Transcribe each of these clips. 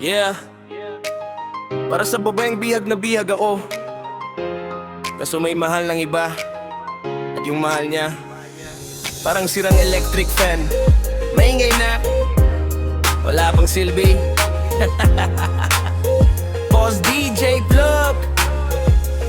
Yeah. Para sa babaeng bihag na bihag ako, kaso may mahal ng iba. At yung mahal niya parang sirang electric fan. Maingay na, wala pang silbi. Boss DJ Vlog,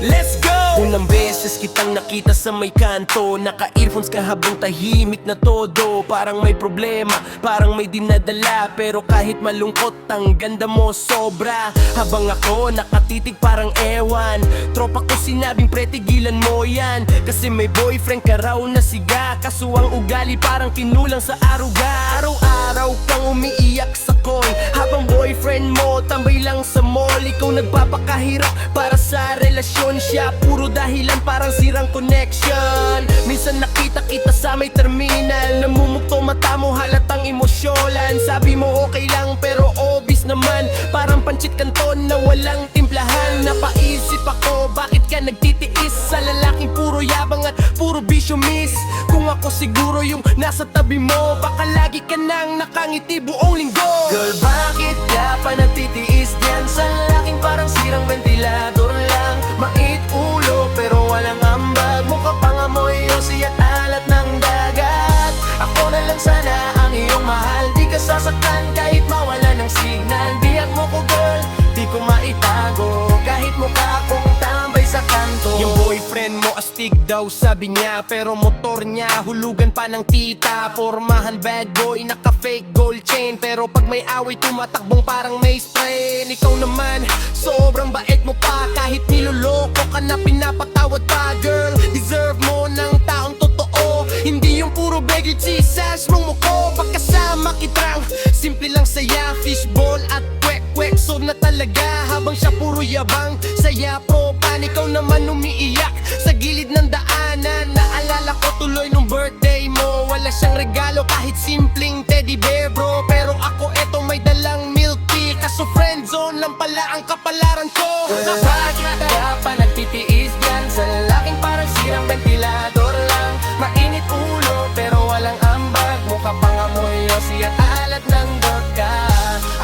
let's go! Unang beses kitang nakita sa may kanto, naka-earphones ka habang tahimik na todo. Parang may problema, parang may dinadala, pero kahit malungkot ang ganda mo sobra. Habang ako nakatitig parang ewan, tropa ko sinabing pre tigilan mo yan, kasi may boyfriend ka raw na siga. Kaso ang ugali parang kinulang sa aruga. Araw-araw kang umiiyak sa coin, habang boyfriend mo tambay lang sa mall. Ikaw nagpapakahirap para sa relasyon, siya puro dahilan parang sirang connection. Minsan nakita kita sa may terminal, namumukto mata mo halatang emosyonan. Sabi mo okay lang pero obvious naman, parang pancit kanton na walang timplahan. Napaisip ako bakit ka nagtitiis sa lalaking puro yabang at puro bisyo miss. Kung ako siguro yung nasa tabi mo, baka lagi ka nang nakangiti buong linggo. Girl, bakit ka pa nagtitiis dyan sa lalaking parang sirang ventilador lang? Mait ulo pero walang ambag, mukha pang amoy yosi at alat ng dagat. Ako na lang sana ang iyong mahal, di ka sasaktan kahit mawala ng signal. Diyak mo ko girl, di ko maitago, kahit mukha akong tambay sa kanto. Yung boyfriend mo astig daw sabi niya, pero motor niya hulugan pa ng tita. Pormahan bad boy, naka-fake gold chain, pero pag may away tumatakbong parang may sprain. Ikaw naman, sobrang bait mo pa, kahit niloloko ka na pinapatawad pa. Girl, deserve mo ng taong totoo, hindi yung puro beggy Jesus mong muko. Pagkasama kitang simple lang saya, fishball at kwek-kwek sob na talaga. Habang siya puro yabang, saya propan. Ikaw naman umiiyak sa gilid ng daanan. Naalala ko tuloy nung birthday mo, wala siyang regalo kahit simpleng teddy bear bro. Pero ako eto may dalang milk tea, kaso friendzone lang pala ang kapalaran ko. Bakit ka pa nagtitiis dyan sa lalaking parang sirang ventilador lang? Mainit ulo pero walang ambag, mukha pang amoy yosi at alat ng vodka.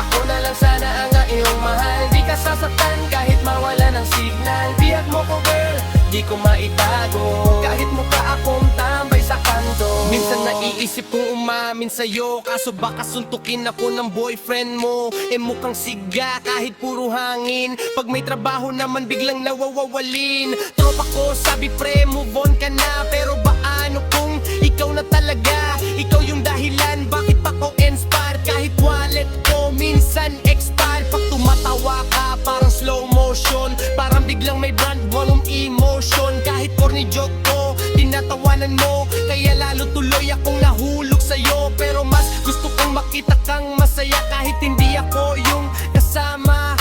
Ako na lang sana ang iyong mahal, di ka sasaktan kahit mawala ng signal. Biyag mo ko girl, di ko maitago, kahit mukha akong tambay sa kanto. Minsan naiisip kong umamin sa'yo, kaso baka suntukin ako ng boyfriend mo. Mukhang siga kahit puro hangin, pag may trabaho naman biglang nawawawalin. Tropa ko sabi pre move on ka na, pero paano kung ikaw na talaga? Ikaw yung dahilan bakit pa ko inspire, kahit wallet ko minsan expire. Pag tumatawa ka parang slow motion, parang biglang may brand walong emotion. Kahit corny joke ko, tinatawanan mo, kaya lalo tuloy akong nahulog sa'yo. Pero mas gusto kong makita kang masaya kahit hindi ako yung kasama.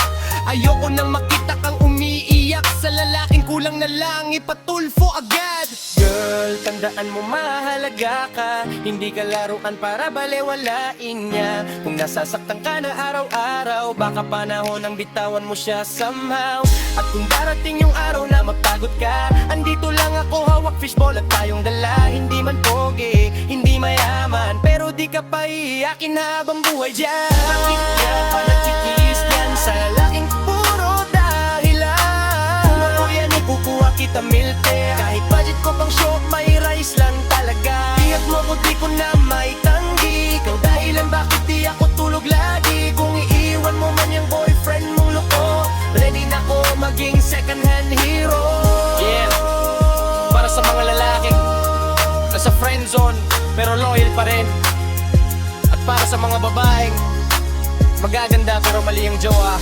Ayoko nang makita kang umiiyak sa lalaking kulang na lang ipatulfo agad. Girl, tandaan mo mahalaga ka, hindi ka laruan para balewalain niya. Kung nasasaktan ka na araw-araw, baka panahon ang bitawan mo siya somehow. At kung darating yung araw na magpagod ka, andito lang ako, hawak fishball at tayong dala. Hindi man pogi, hindi mayaman, pero di ka pa iiyakin habang buhay dyan. Bakit ka pa nagtitiis dyan sa lalaking puro dahilan? Kung ako yan ikukuha kita milte, kahit budget ko pang show, may rice lang talaga. Tiyag mo ko di ko na may tanggi, ikaw dahilan bakit di ako tulog lagi. Kung iiwan mo man yung boyfriend mong loko, ready na ko maging second hand hero. Yeah, para sa mga lalaking nasa friend zone pero loyal pa rin, at para sa mga babaeng magaganda pero mali ang jowa.